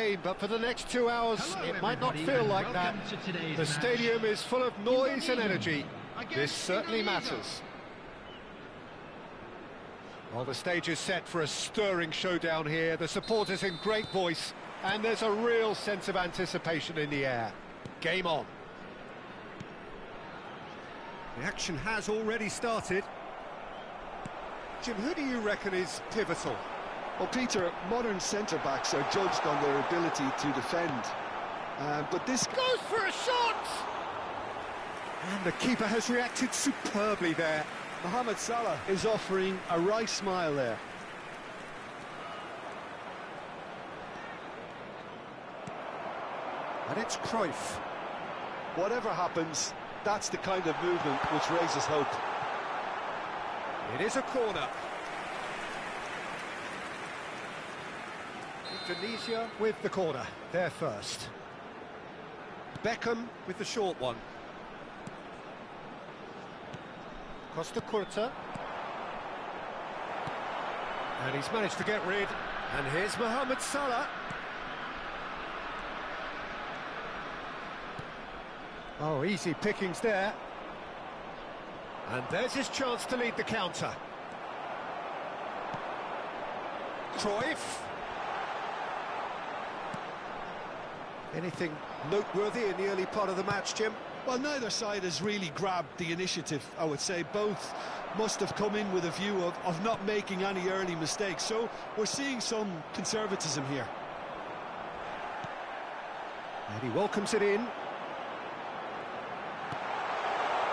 game, but for the next 2 hours, it might not feel like that. The stadium is full of noise and energy. This certainly matters. Well, the stage is set for a stirring showdown here. The supporters in great voice, and there's a real sense of anticipation in the air. Game on. The action has already started. Jim, who do you reckon is pivotal? Well, Peter, modern centre-backs are judged on their ability to defend. But this Goes for a shot! And the keeper has reacted superbly there. Mohamed Salah is offering a wry smile there. And it's Cruyff. Whatever happens, that's the kind of movement which raises hope. It is a corner. Indonesia with the corner. They're first. Beckham with the short one. Costa Curta. And he's managed to get rid. And here's Mohamed Salah. Oh, easy pickings there. And there's his chance to lead the counter. Cruyff. Anything noteworthy in the early part of the match, Jim? Well, neither side has really grabbed the initiative, I would say. Both must have come in with a view of not making any early mistakes. So we're seeing some conservatism here. And he welcomes it in.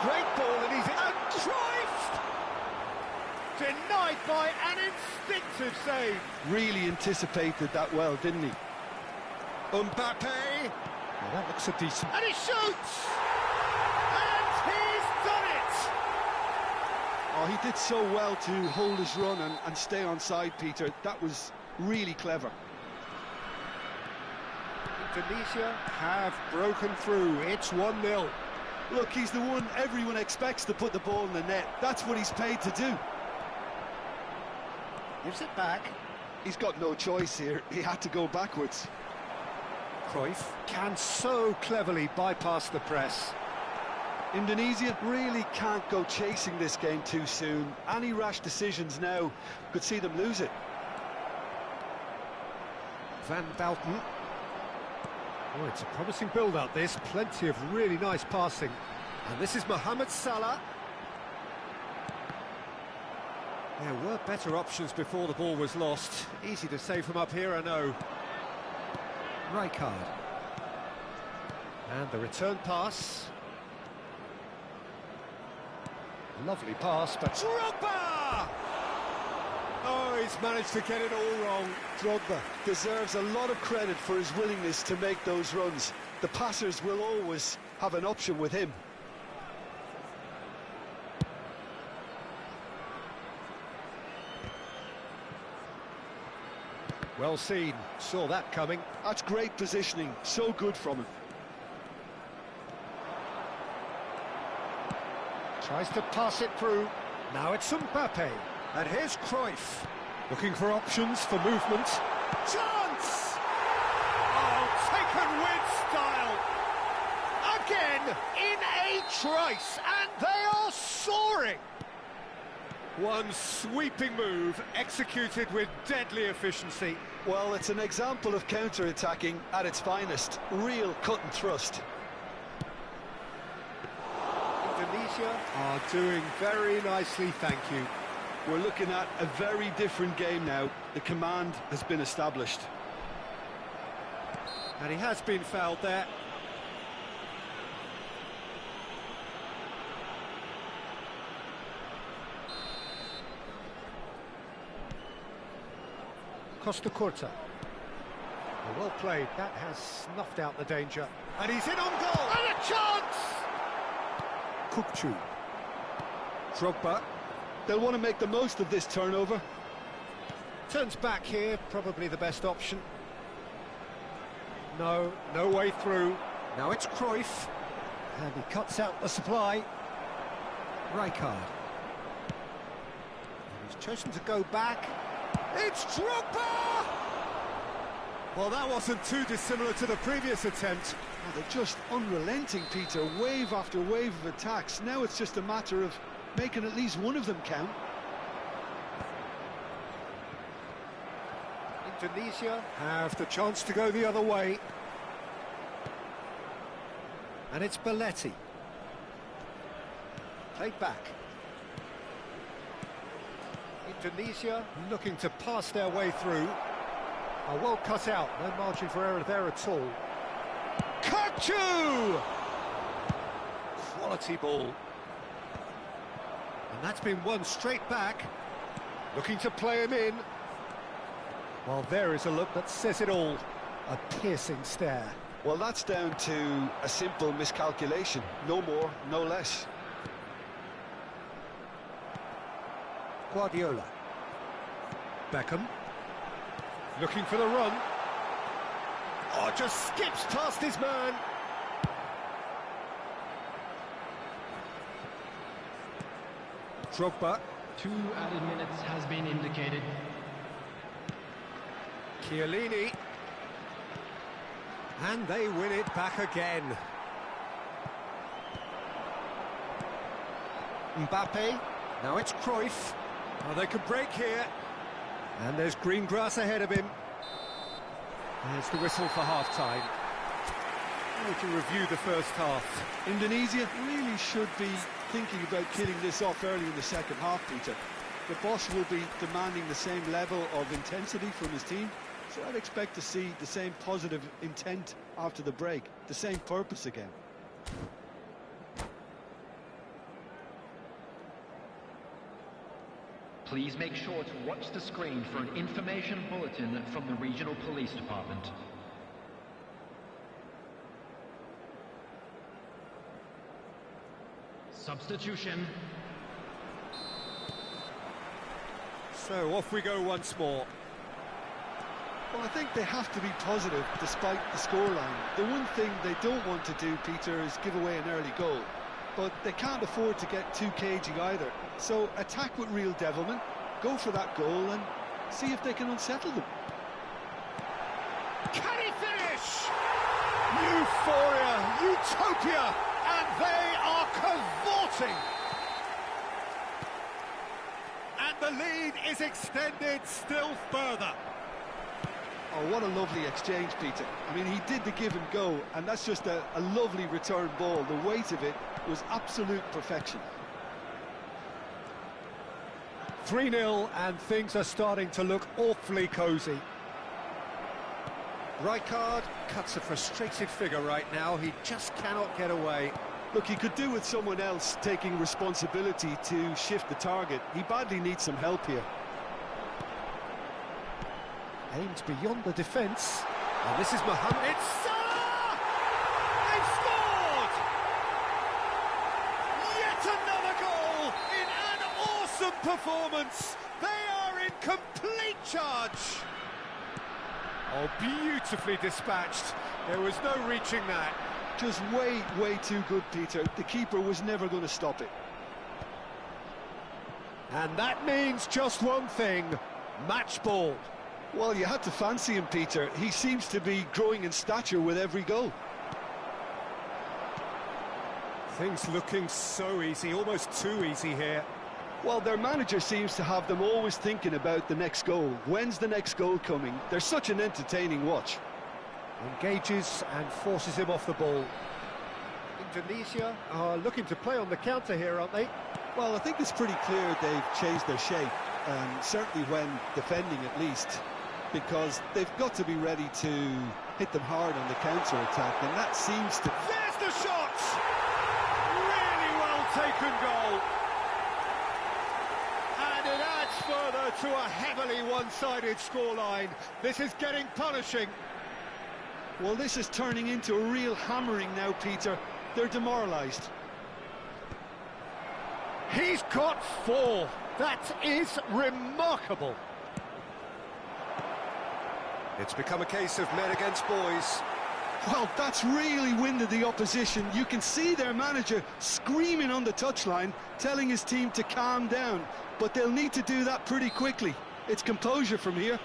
Great ball, and he's in. And Cruyff! Denied by an instinctive save. Really anticipated that well, didn't he? Mbappe. Well, that looks a decent... And he shoots! And he's done it! Oh, he did so well to hold his run and stay on side, Peter. That was really clever. Indonesia have broken through. It's 1-0. Look, he's the one everyone expects to put the ball in the net. That's what he's paid to do. Gives it back. He's got no choice here. He had to go backwards. Cruyff can so cleverly bypass the press. Indonesia really can't go chasing this game too soon. Any rash decisions now could see them lose it. Van Belten. Oh, it's a promising build-up, this. Plenty of really nice passing. And this is Mohamed Salah. There were better options before the ball was lost. Easy to save from up here, I know. Rijkaard. And the return pass. Lovely pass, but Drogba! Oh, he's managed to get it all wrong. Drogba deserves a lot of credit for his willingness to make those runs. The passers will always have an option with him. Well seen, saw that coming. That's great positioning, so good from him. Tries to pass it through. Now it's Mbappe. And here's Cruyff. Looking for options for movement. Chance! Oh, taken with style. Again, in a trice, and they are soaring. One sweeping move, executed with deadly efficiency. Well, it's an example of counter-attacking at its finest. Real cut and thrust. Indonesia are doing very nicely, thank you. We're looking at a very different game now. The command has been established. And he has been fouled there. Costa Curta. Well played, that has snuffed out the danger. And he's in on goal! And a chance! Kukçu. Drogba. They'll want to make the most of this turnover. Turns back here, probably the best option. No way through. Now it's Cruyff. And he cuts out the supply. Rijkaard. And he's chosen to go back. It's Drogba! Well, that wasn't too dissimilar to the previous attempt. Well, they're just unrelenting, Peter, wave after wave of attacks. Now it's just a matter of making at least one of them count. Indonesia have the chance to go the other way. And it's Belletti. Played back. Indonesia looking to pass their way through. Oh, well cut out, no margin for error there at all. Kachu! Quality ball. And that's been won straight back. Looking to play him in. Well, there is a look that says it all. A piercing stare. Well, that's down to a simple miscalculation. No more, no less. Guardiola. Beckham. Looking for the run. Oh, just skips past his man. Drogba. 2 added minutes has been indicated. Chiellini. And they win it back again. Mbappe. Now it's Cruyff. Oh, they could break here. And there's green grass ahead of him. There's the whistle for half-time. We can review the first half. Indonesia really should be thinking about killing this off early in the second half, Peter. The boss will be demanding the same level of intensity from his team, so I'd expect to see the same positive intent after the break, the same purpose again. Please make sure to watch the screen for an information bulletin from the Regional Police Department. Substitution. So off we go once more. Well, I think they have to be positive despite the scoreline. The one thing they don't want to do, Peter, is give away an early goal. But they can't afford to get too cagey either. So attack with real devilment, go for that goal and see if they can unsettle them. Can he finish? Euphoria, utopia, and they are cavorting. And the lead is extended still further. Oh, what a lovely exchange, Peter. I mean, he did the give and go, and that's just a lovely return ball. The weight of it was absolute perfection. 3-0, and things are starting to look awfully cosy. Rijkaard cuts a frustrated figure right now. He just cannot get away. Look, he could do with someone else taking responsibility to shift the target. He badly needs some help here. Aimed beyond the defence. And this is Mohamed. It's Salah! They've scored! Yet another goal in an awesome performance. They are in complete charge. Oh, beautifully dispatched. There was no reaching that. Just way too good, Peter. The keeper was never going to stop it. And that means just one thing. Match ball. Well, you had to fancy him, Peter. He seems to be growing in stature with every goal. Things looking so easy, almost too easy here. Well, their manager seems to have them always thinking about the next goal. When's the next goal coming? They're such an entertaining watch. Engages and forces him off the ball. Indonesia are looking to play on the counter here, aren't they? Well, I think it's pretty clear they've changed their shape, certainly when defending at least, because they've got to be ready to hit them hard on the counter-attack, and that seems to... There's the shot! Really well taken goal. And it adds further to a heavily one-sided scoreline. This is getting punishing. Well, this is turning into a real hammering now, Peter. They're demoralised. He's got 4. That is remarkable. It's become a case of men against boys. Well, that's really winded the opposition. You can see their manager screaming on the touchline, telling his team to calm down. But they'll need to do that pretty quickly. It's composure from here.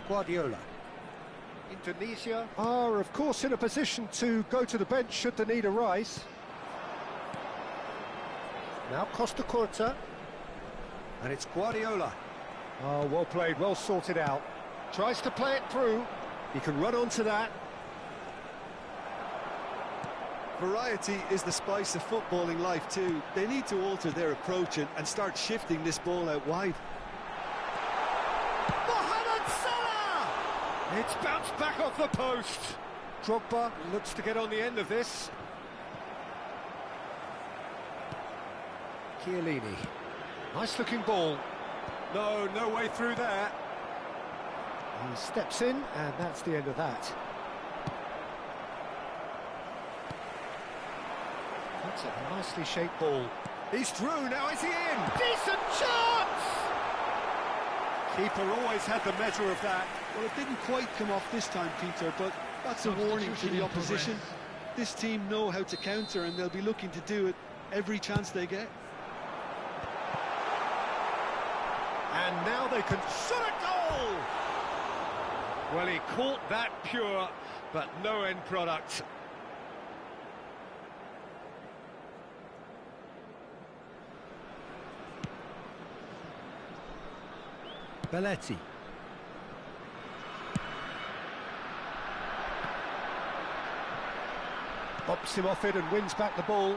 Guardiola. Indonesia are, of course, in a position to go to the bench should the need arise. Now Costa Curta. And it's Guardiola. Oh, well played, well sorted out. Tries to play it through. He can run onto that. Variety is the spice of footballing life too. They need to alter their approach and start shifting this ball out wide. Mohamed Salah! It's bounced back off the post. Drogba looks to get on the end of this. Chiellini. Nice looking ball. No way through there. He steps in, and that's the end of that. That's a nicely shaped ball. He's through, now is he in? Decent chance! Keeper always had the measure of that. Well, it didn't quite come off this time, Peter, but that's a warning to the opposition. This team know how to counter, and they'll be looking to do it every chance they get. And now they can shot a goal! Well, he caught that pure, but no end product. Belletti. Bops him off it and wins back the ball.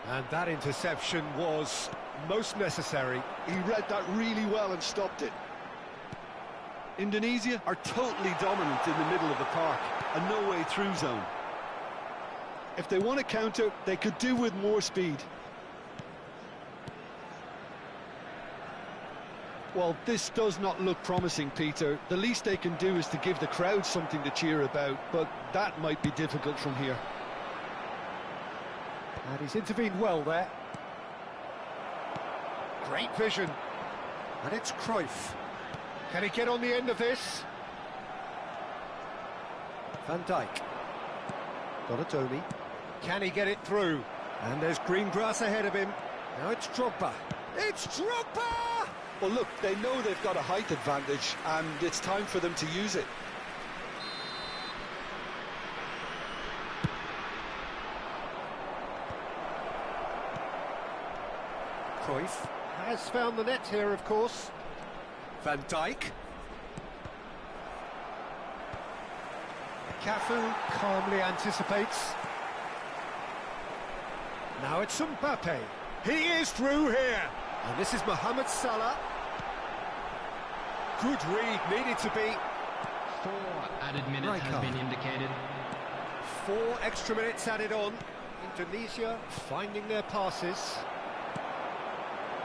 And that interception was most necessary. He read that really well and stopped it. Indonesia are totally dominant in the middle of the park, a no-way through zone. If they want to counter, they could do with more speed. Well, this does not look promising, Peter. The least they can do is to give the crowd something to cheer about, but that might be difficult from here. And he's intervened well there. Great vision. And it's Cruyff. Can he get on the end of this? Van Dijk. Donatoni. Can he get it through? And there's green grass ahead of him. Now it's Drogba. It's Drogba! Well, look, they know they've got a height advantage, and it's time for them to use it. Cruyff has found the net here, of course. Van Dijk. Cafu calmly anticipates. Now it's Mbappe. He is through here. And this is Mohamed Salah. Good read, needed to be. 4 added minutes has been indicated. 4 extra minutes added on. Indonesia finding their passes.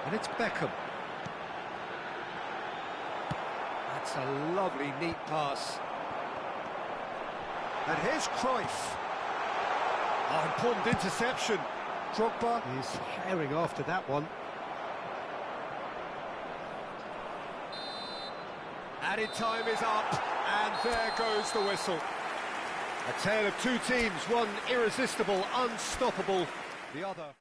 And it's Beckham. That's a lovely, neat pass. And here's Cruyff. Oh, important interception. Drogba is herring after that one. Added time is up, and there goes the whistle. A tale of two teams, one irresistible, unstoppable, the other...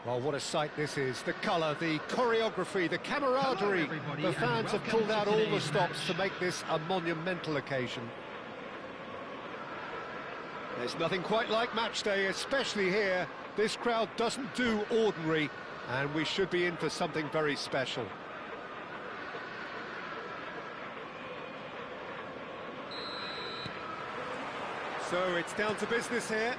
Well, what a sight this is. The colour, the choreography, the camaraderie. everybody, The fans have welcome pulled to out all the today's stops match. to make this a monumental occasion. There's nothing quite like match day, especially here. This crowd doesn't do ordinary, and we should be in for something very special. So it's down to business here.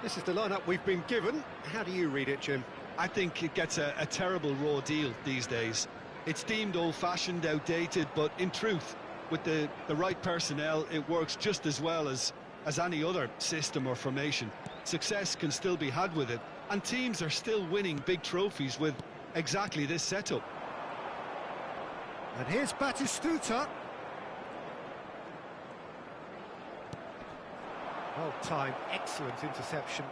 This is the lineup we've been given. How do you read it, Jim? I think it gets a terrible raw deal these days. It's deemed old-fashioned, outdated, but in truth, with the right personnel, it works just as well as any other system or formation. Success can still be had with it, and teams are still winning big trophies with exactly this setup. And here's Batistuta. Well timed, excellent interception.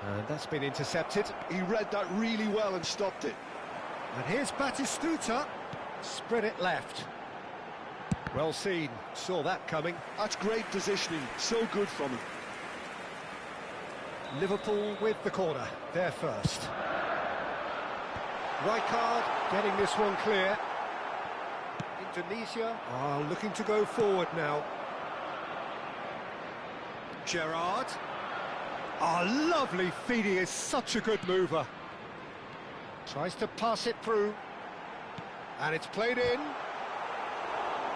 And that's been intercepted. He read that really well and stopped it. And here's Batistuta. Spread it left. Well seen, saw that coming. That's great positioning, so good from him. Liverpool with the corner, there first. Rijkaard getting this one clear. Indonesia are looking to go forward now. Gerrard. Oh, lovely feed, he is such a good mover. Tries to pass it through. And it's played in.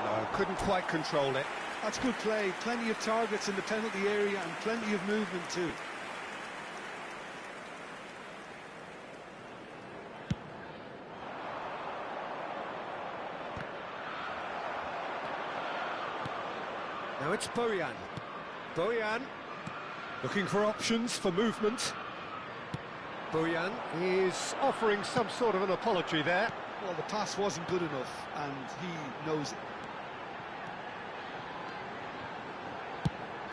No, couldn't quite control it. That's good play, plenty of targets in the penalty area and plenty of movement too. Now it's Bojan. Bojan looking for options for movement. Bojan is offering some sort of an apology there. Well, the pass wasn't good enough, and he knows it.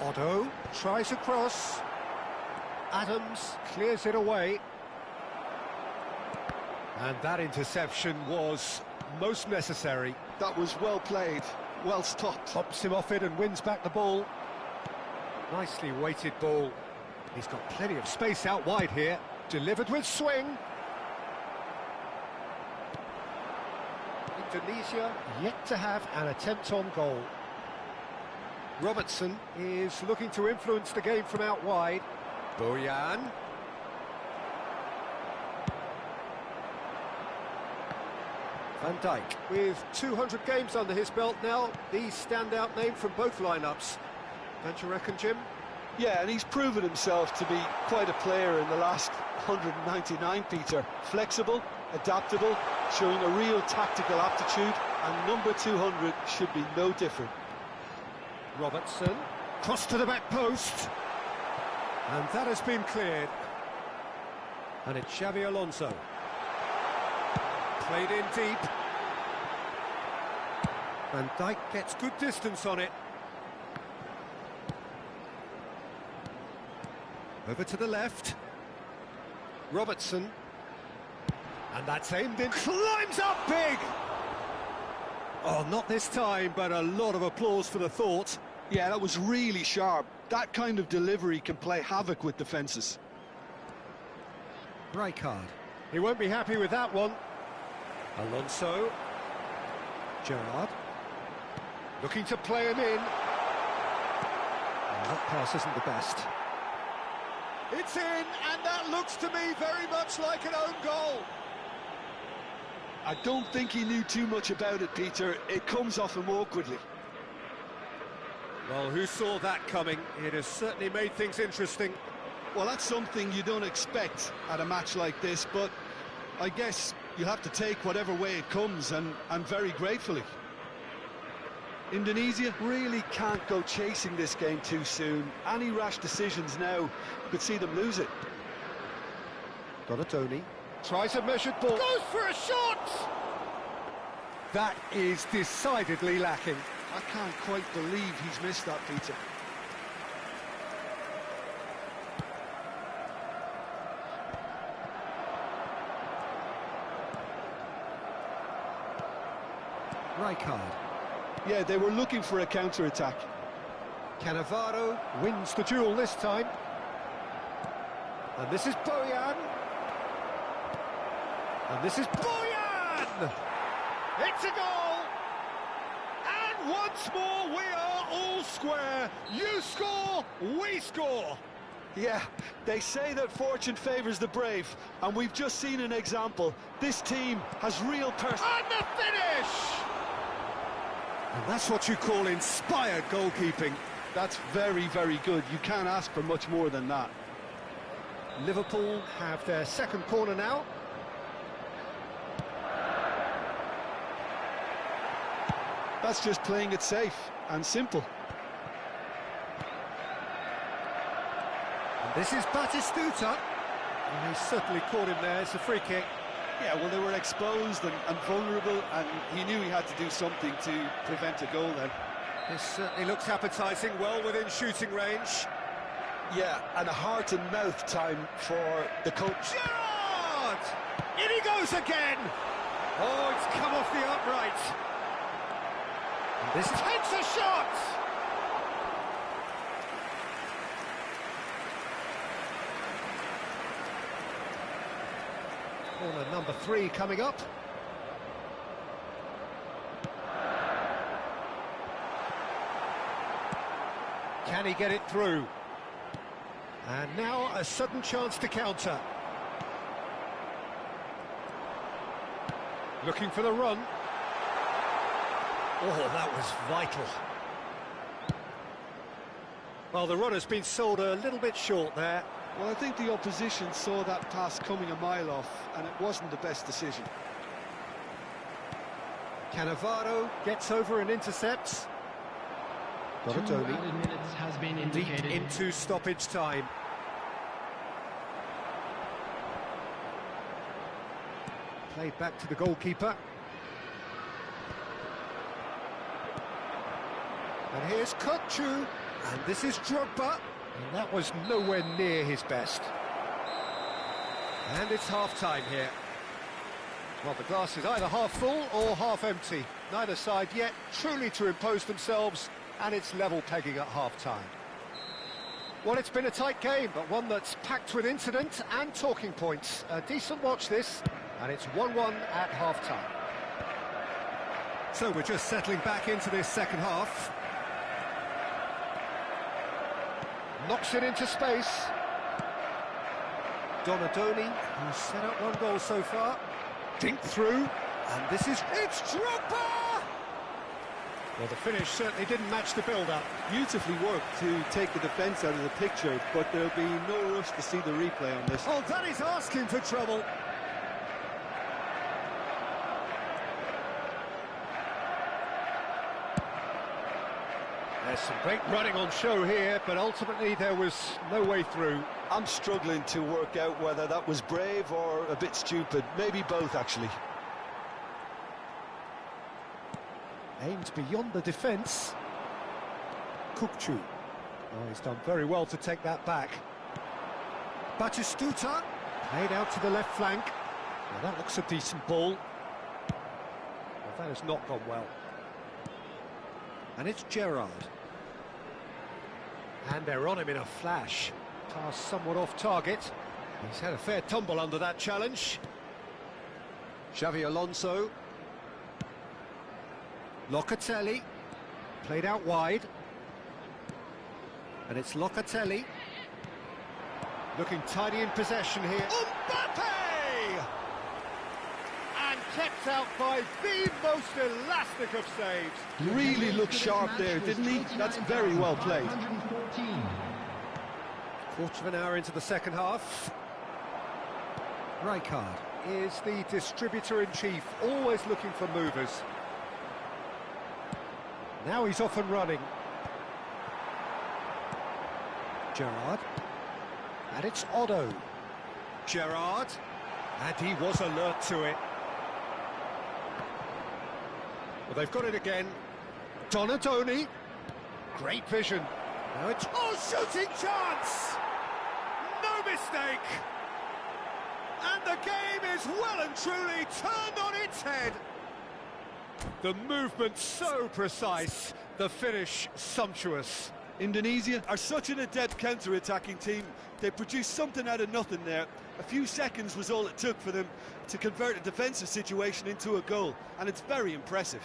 Otto tries a cross. Adams clears it away. And that interception was most necessary. That was well played, well stopped. Pops him off it and wins back the ball. Nicely weighted ball. He's got plenty of space out wide here. Delivered with swing. Indonesia yet to have an attempt on goal. Robertson is looking to influence the game from out wide. Bojan. Van Dijk, with 200 games under his belt now, the standout name from both lineups. Don't you reckon, Jim? Yeah, and he's proven himself to be quite a player in the last 199, Peter. Flexible, adaptable, showing a real tactical aptitude, and number 200 should be no different. Robertson, cross to the back post. And that has been cleared. And it's Xabi Alonso. Played in deep. Van Dijk gets good distance on it. Over to the left. Robertson. And that's aimed in. Climbs up big! Oh, not this time, but a lot of applause for the thought. Yeah, that was really sharp. That kind of delivery can play havoc with defences. Rijkaard. He won't be happy with that one. Alonso. Gerrard. Looking to play him in. Oh, that pass isn't the best. It's in, and that looks to me very much like an own goal. I don't think he knew too much about it, Peter. It comes off him awkwardly. Well, who saw that coming? It has certainly made things interesting. Well, that's something you don't expect at a match like this, but I guess you'll have to take whatever way it comes, and very gratefully. Indonesia really can't go chasing this game too soon. Any rash decisions now could see them lose it. Donatoni tries a measured ball. Goes for a shot! That is decidedly lacking. I can't quite believe he's missed that, Peter. Rijkaard. Yeah, they were looking for a counter-attack. Cannavaro wins the duel this time. And this is Bojan. And this is Bojan! It's a goal! And once more we are all square. You score, we score. Yeah, they say that fortune favours the brave, and we've just seen an example. This team has real person. And the finish! And that's what you call inspired goalkeeping. That's very, very good. You can't ask for much more than that. Liverpool have their second corner now. That's just playing it safe and simple. And this is Batistuta. And he's certainly caught him there. It's a free kick. Yeah, well, they were exposed and vulnerable, and he knew he had to do something to prevent a goal then. This certainly looks appetising, well within shooting range. Yeah, and a heart-and-mouth time for the coach. Gerrard! In he goes again! Oh, it's come off the upright. And this takes a shot! Corner number 3 coming up. Can he get it through? And now a sudden chance to counter. Looking for the run. Oh, that was vital. Well, the run has been sold a little bit short there. Well, I think the opposition saw that pass coming a mile off, and it wasn't the best decision. Cannavaro gets over and intercepts. Donatoni minutes has been deep indicated. into stoppage time. Played back to the goalkeeper. And here's Kukçu. And this is Drogba. And that was nowhere near his best. And it's half-time here. Well, the glass is either half full or half empty. Neither side yet truly to impose themselves, and it's level pegging at half-time. Well, it's been a tight game, but one that's packed with incident and talking points. A decent watch this, and it's 1-1 at half-time. So we're just settling back into this second half. Knocks it into space. Donadoni, who's set up one goal so far. Dink through, and this is... It's Drogba! Well, the finish certainly didn't match the build-up. Beautifully worked to take the defence out of the picture, but there'll be no rush to see the replay on this. Oh, that is asking for trouble. There's some great running on show here, but ultimately there was no way through. I'm struggling to work out whether that was brave or a bit stupid. Maybe both, actually. Aimed beyond the defence. Kukçu. Oh, he's done very well to take that back. Batistuta. Played out to the left flank. Well, that looks a decent ball. Well, that has not gone well. And it's Gerrard. And they're on him in a flash. Pass somewhat off target. He's had a fair tumble under that challenge. Xavi Alonso. Locatelli. Played out wide. And it's Locatelli. Looking tidy in possession here. Mbappe! And kept out by the most elastic of saves. Really looked sharp there, didn't he? That's very well played. 114. Quarter of an hour into the second half. Rijkaard is the distributor-in-chief, always looking for movers. Now he's off and running. Gerrard. And it's Otto. Gerrard. And he was alert to it. Well, they've got it again. Donadoni. Great vision. Now it's... Oh, shooting chance! No mistake! And the game is well and truly turned on its head. The movement so precise, the finish sumptuous. Indonesia are such an adept counter-attacking team. They produced something out of nothing there. A few seconds was all it took for them to convert a defensive situation into a goal, and it's very impressive.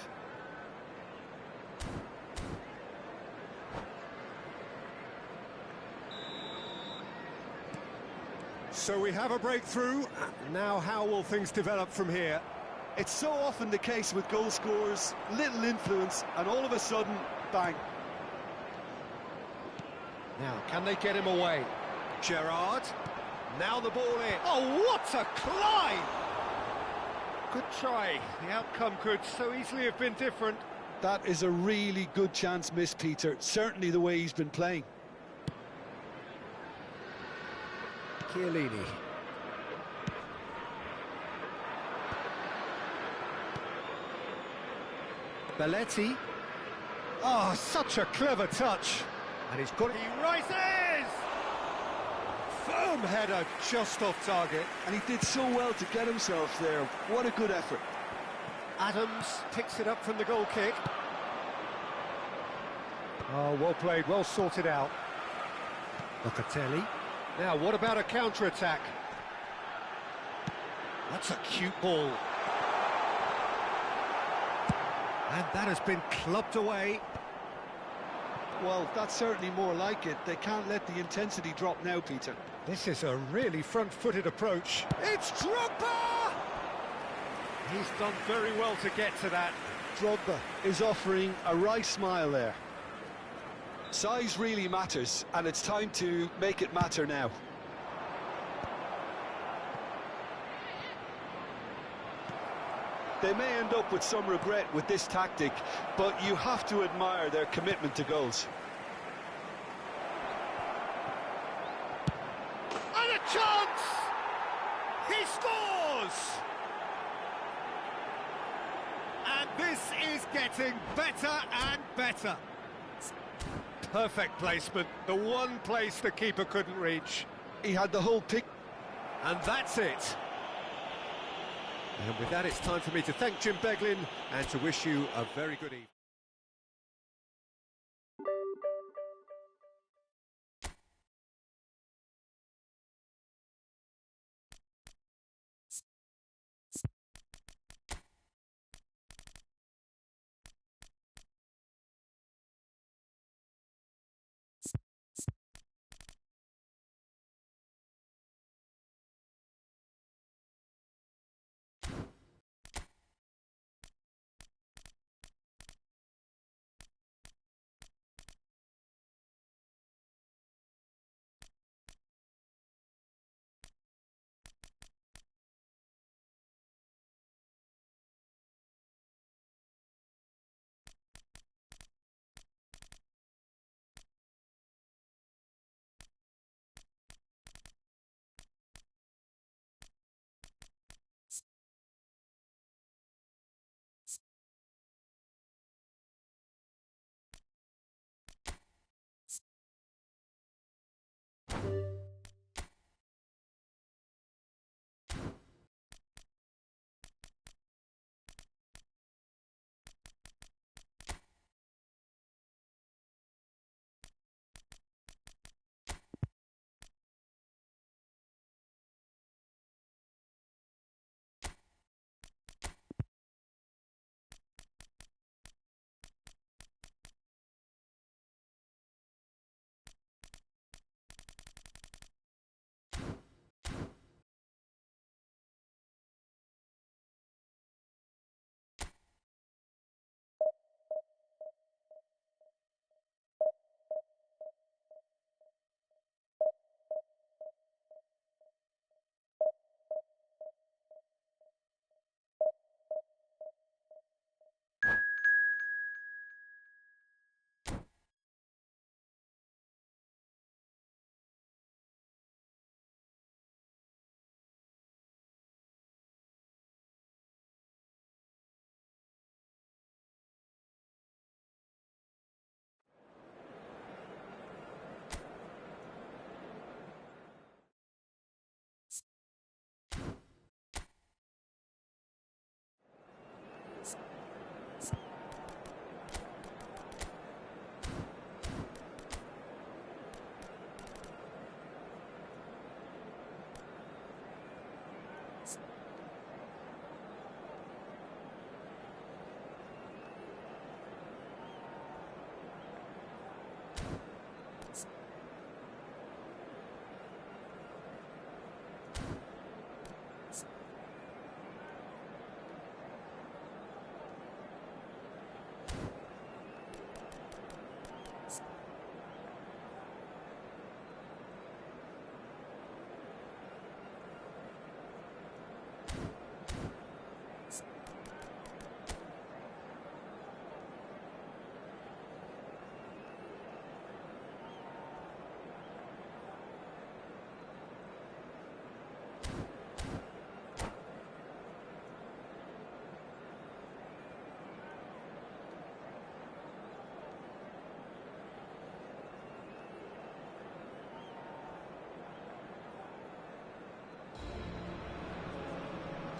So we have a breakthrough. Now how will things develop from here? It's so often the case with goal scorers, little influence, and all of a sudden, bang. Now, can they get him away? Gerrard. Now the ball in. Oh, what a climb! Good try. The outcome could so easily have been different. That is a really good chance missed, Peter. Certainly the way he's been playing. Chiellini. Belletti. Oh, such a clever touch. And he's got it. He rises! Firm header just off target. And he did so well to get himself there. What a good effort. Adams picks it up from the goal kick. Oh, well played, well sorted out. Locatelli. Now, what about a counter-attack? That's a cute ball. And that has been clubbed away. Well, that's certainly more like it. They can't let the intensity drop now, Peter. This is a really front-footed approach. It's Drogba! He's done very well to get to that. Drogba is offering a right smile there. Size really matters, and it's time to make it matter now. They may end up with some regret with this tactic, but you have to admire their commitment to goals. And a chance! He scores! And this is getting better and better. Perfect placement, the one place the keeper couldn't reach. He had the whole pick. And that's it. And with that, it's time for me to thank Jim Beglin and to wish you a very good evening.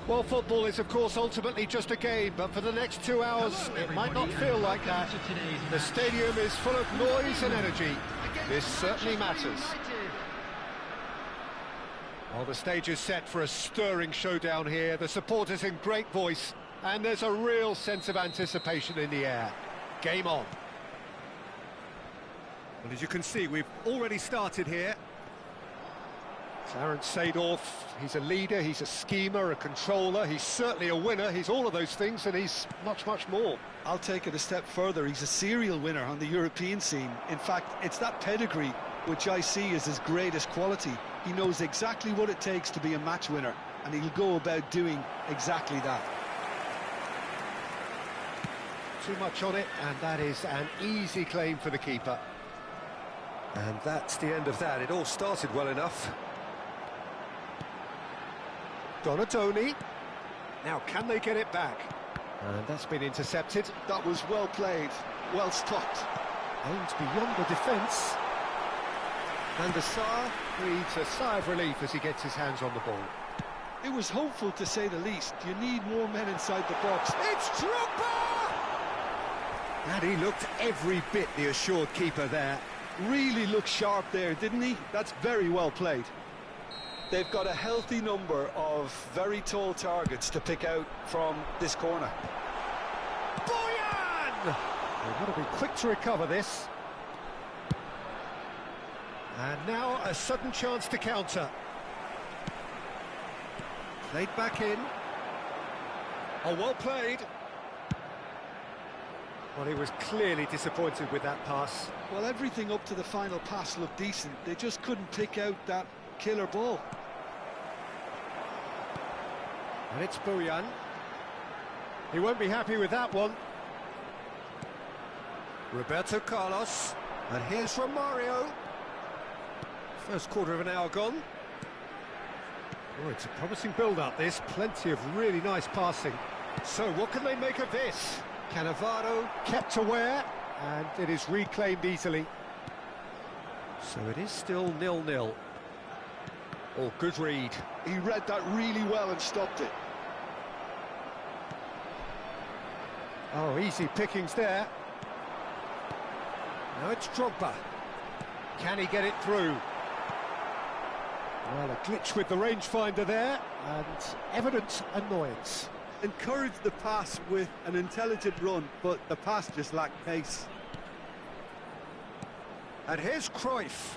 Well, football is, of course, ultimately just a game, but for the next 2 hours, it might not feel like that. The stadium is full of noise and energy. This certainly matters. Well, the stage is set for a stirring showdown here. The supporters in great voice, and there's a real sense of anticipation in the air. Game on. Well, as you can see, we've already started here. Clarence Seedorf, he's a leader, he's a schemer, a controller, he's certainly a winner, he's all of those things, and he's much, much more. I'll take it a step further. He's a serial winner on the European scene. In fact, it's that pedigree which I see as his greatest quality. He knows exactly what it takes to be a match winner, and he'll go about doing exactly that. Too much on it, and that is an easy claim for the keeper. And that's the end of that. It all started well enough. Donatoni. Now, can they get it back? And that's been intercepted. That was well played, well stopped. Aimed beyond the defence. And the Sar breathes a sigh of relief as he gets his hands on the ball. It was hopeful, to say the least. You need more men inside the box. It's Drogba! And he looked every bit the assured keeper there. Really looked sharp there, didn't he? That's very well played. They've got a healthy number of very tall targets to pick out from this corner. Boyan! They've got to be quick to recover this. And now a sudden chance to counter. Played back in. Oh, well played. Well, he was clearly disappointed with that pass. Well, everything up to the final pass looked decent. They just couldn't pick out that killer ball. And it's Boyan. He won't be happy with that one. Roberto Carlos. And here's Romario. First quarter of an hour gone. Oh, it's a promising build-up, this. Plenty of really nice passing. So, what can they make of this? Cannavaro kept aware, and it is reclaimed easily. So it is still 0-0. Oh, good read. He read that really well and stopped it. Oh, easy pickings there. Now it's Drogba. Can he get it through? Well, a glitch with the rangefinder there, and evident annoyance. Encouraged the pass with an intelligent run, but the pass just lacked pace. And here's Cruyff.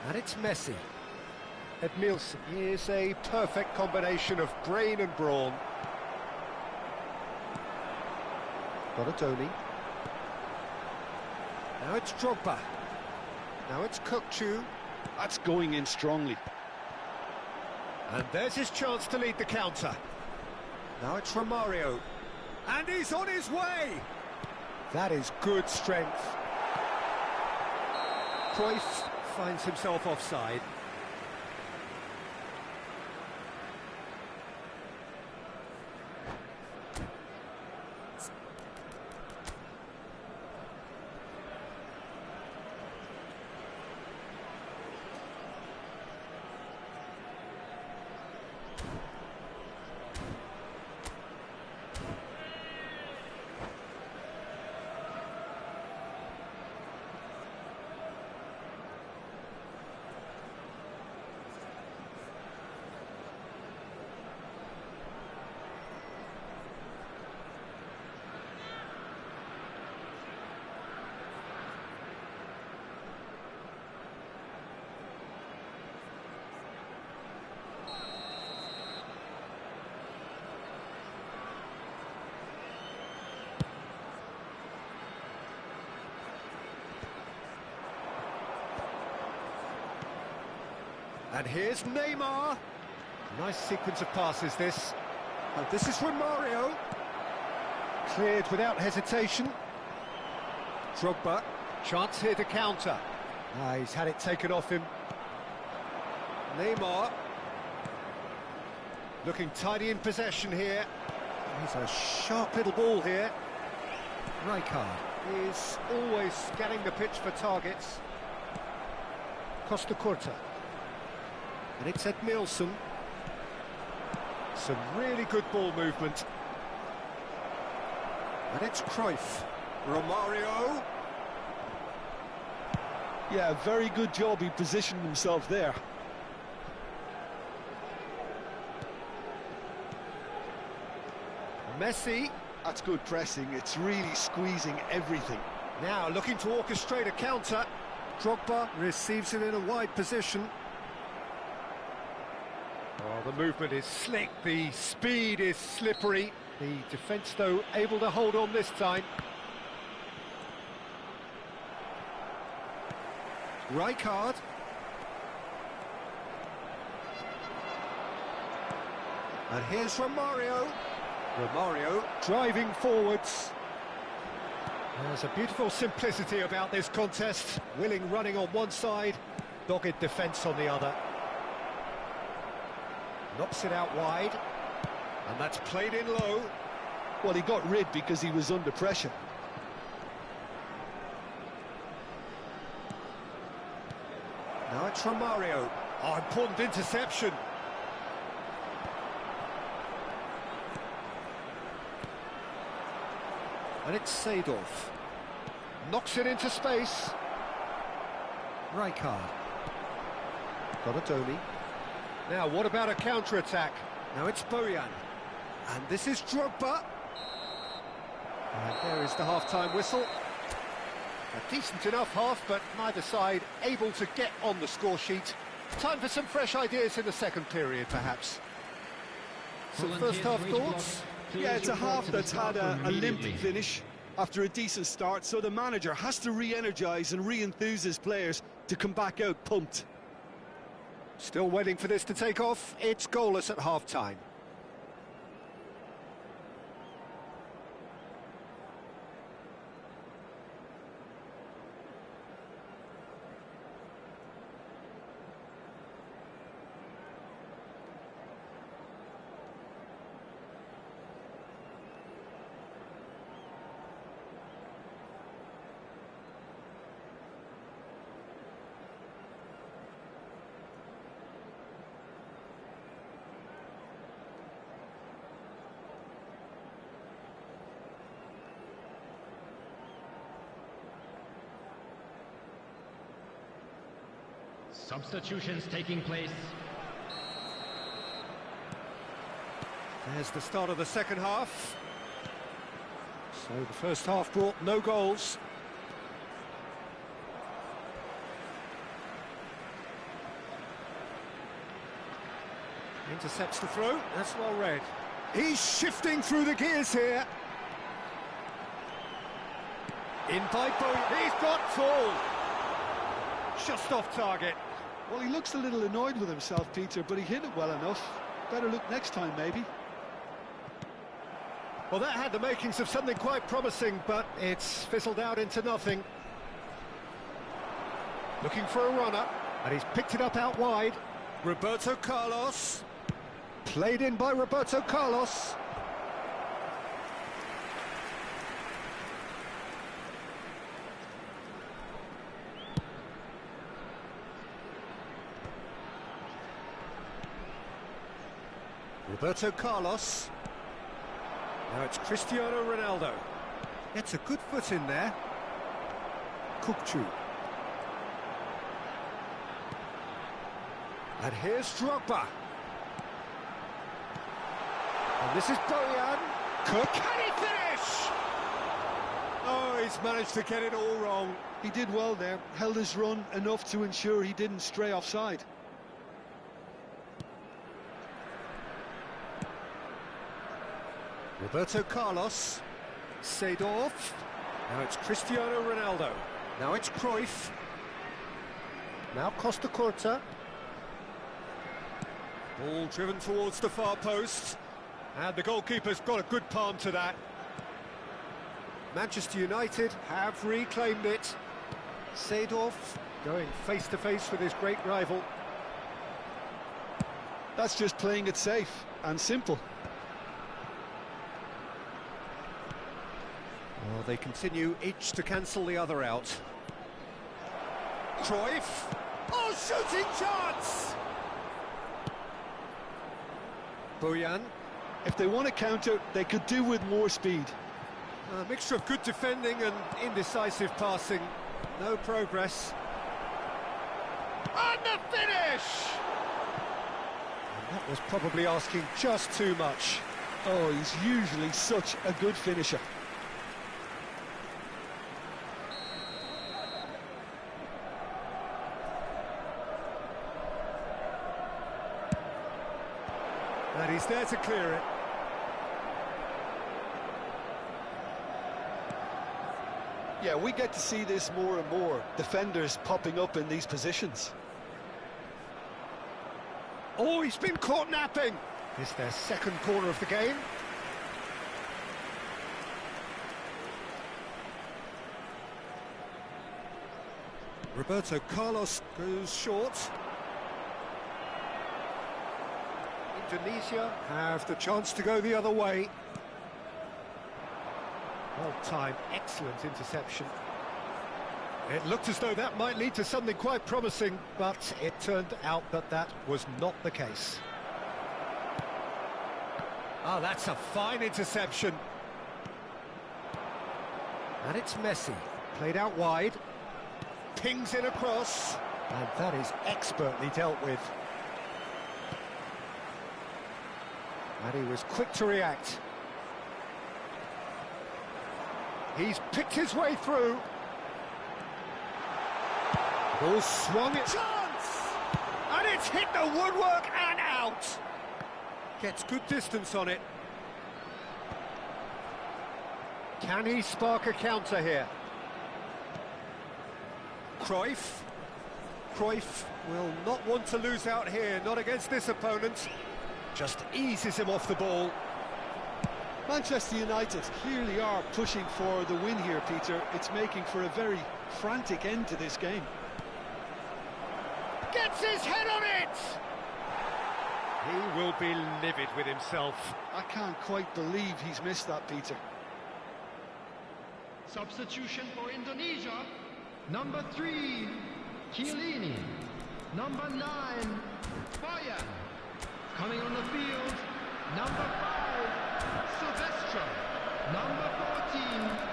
And it's Messi. Edmilson is a perfect combination of brain and brawn. Donatoni. Now it's Drogba. Now it's Kukçu. That's going in strongly. And there's his chance to lead the counter. Now it's Romario. And he's on his way! That is good strength. Cruyff finds himself offside. And here's Neymar. Nice sequence of passes, this. And this is Romario. Cleared without hesitation. Drogba. Chance here to counter. Ah, he's had it taken off him. Neymar. Looking tidy in possession here. He's a sharp little ball here. Rijkaard is always scanning the pitch for targets. Costa Curta. And it's Ed Nielsen. Some really good ball movement. And it's Cruyff. Romario. Yeah, very good job. He positioned himself there. Messi. That's good pressing. It's really squeezing everything. Now looking to orchestrate a counter. Drogba receives it in a wide position. Oh, the movement is slick, the speed is slippery. The defence, though, able to hold on this time. Rijkaard. And here's Romario. Romario driving forwards. There's a beautiful simplicity about this contest. Willing running on one side, dogged defence on the other. Knocks it out wide, and that's played in low. Well, he got rid because he was under pressure. Now it's Romario. Oh, important interception. And it's Seedorf. Knocks it into space. Rijkaard. Donadoni. Now, what about a counter-attack? Now it's Bojan. And this is Drogba. And there is the half-time whistle. A decent enough half, but neither side able to get on the score sheet. Time for some fresh ideas in the second period, perhaps. Some first-half thoughts? Yeah, it's a half that's had a limp finish after a decent start, so the manager has to re-energise and re-enthuse his players to come back out pumped. Still waiting for this to take off. It's goalless at half-time. Substitutions taking place. There's the start of the second half. So the first half brought no goals. Intercepts the throw. That's well read. He's shifting through the gears here. In by Bojan. He's got full. Just off target. Well, he looks a little annoyed with himself, Peter, but he hit it well enough. Better look next time, maybe. Well, that had the makings of something quite promising, but it's fizzled out into nothing. Looking for a runner, and he's picked it up out wide. Roberto Carlos. Played in by Roberto Carlos. Roberto Carlos. Now it's Cristiano Ronaldo. Gets a good foot in there. Kukçu. And here's Drogba. And this is Bojan. Cook. Can he finish? Oh, he's managed to get it all wrong. He did well there, held his run enough to ensure he didn't stray offside. Roberto Carlos. Seedorf. Now it's Cristiano Ronaldo. Now it's Cruyff. Now Costa Curta. Ball driven towards the far post. And the goalkeeper's got a good palm to that. Manchester United have reclaimed it. Seedorf going face-to-face with his great rival. That's just playing it safe and simple. Well, they continue each to cancel the other out. Cruyff. Oh, shooting chance! Bojan. If they want to counter, they could do with more speed. A mixture of good defending and indecisive passing. No progress. And the finish! And that was probably asking just too much. Oh, he's usually such a good finisher. And he's there to clear it. Yeah, we get to see this more and more. Defenders popping up in these positions. Oh, he's been caught napping. It's their second corner of the game. Roberto Carlos goes short. Indonesia have the chance to go the other way. Well-timed, excellent interception. It looked as though that might lead to something quite promising, but it turned out that that was not the case. Ah, that's a fine interception. And it's Messi, played out wide, pings it across, and that is expertly dealt with. And he was quick to react. He's picked his way through. Ball swung it. Chance! And it's hit the woodwork and out. Gets good distance on it. Can he spark a counter here? Cruyff. Cruyff will not want to lose out here, not against this opponent. Just eases him off the ball. Manchester United clearly are pushing for the win here, Peter. It's making for a very frantic end to this game. Gets his head on it! He will be livid with himself. I can't quite believe he's missed that, Peter. Substitution for Indonesia. Number 3, Chiellini. Number 9, Bojan. Coming on the field, number 5, Silvestre. Number 14.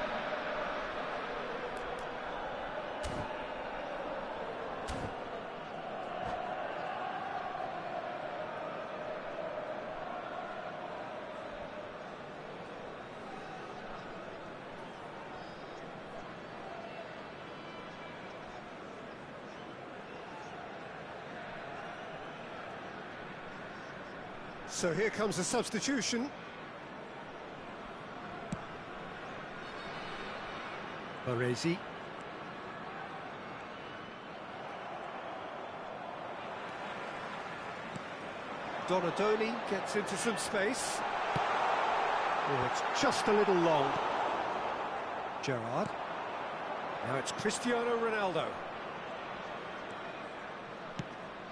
So here comes a substitution. Baresi. Donadoni gets into some space. Oh, it's just a little long. Gerrard. Now it's Cristiano Ronaldo.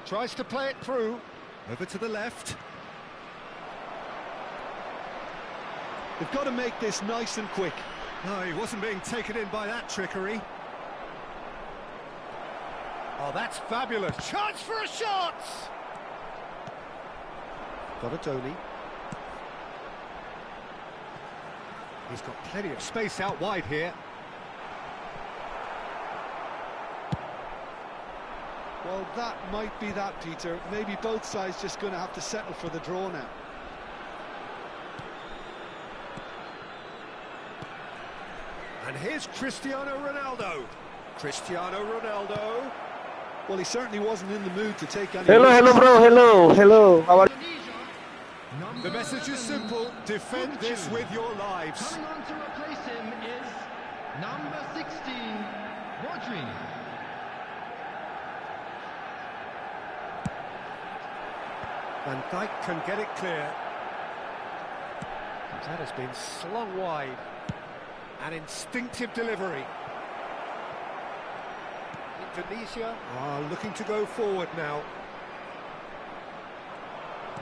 Tries to play it through. Over to the left. They've got to make this nice and quick. No, he wasn't being taken in by that trickery. Oh, that's fabulous. Chance for a shot! Donadoni. He's got plenty of space out wide here. Well, that might be that, Peter. Maybe both sides just going to have to settle for the draw now. And here's Cristiano Ronaldo. Cristiano Ronaldo. Well, he certainly wasn't in the mood to take any Hello, risks. hello, bro. Hello. How are you? The message is simple. Defend this with your lives. Coming on to replace him is number 16, Rodri. Van Dijk can get it clear. That has been slung wide. An instinctive delivery. Indonesia are looking to go forward now.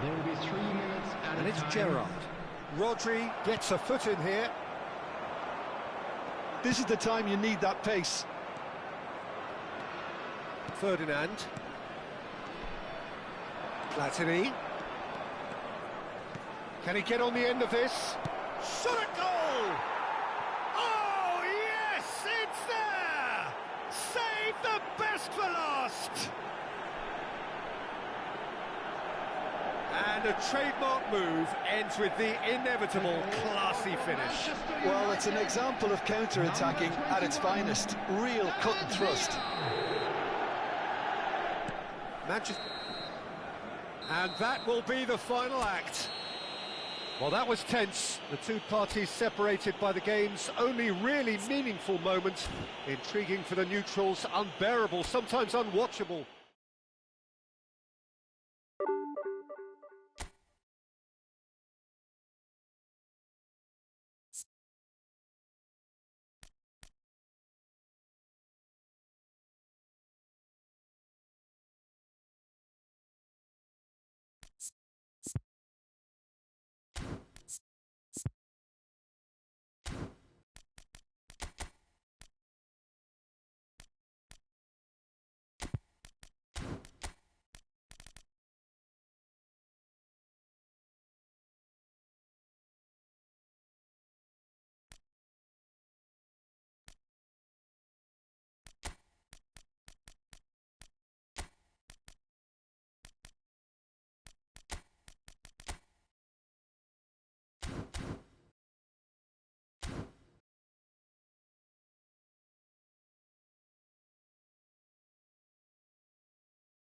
There will be 3 minutes at And a it's time. Gerrard. Rodri gets a foot in here. This is the time you need that pace. Ferdinand. Platini. Can he get on the end of this? Shot at goal! Oh, yes, it's there! Save the best for last! And a trademark move ends with the inevitable classy finish. Well, it's an example of counter-attacking at its finest. Real cut and thrust. Manchester. And that will be the final act. Well, that was tense. The two parties separated by the game's only really meaningful moment. Intriguing for the neutrals, unbearable, sometimes unwatchable.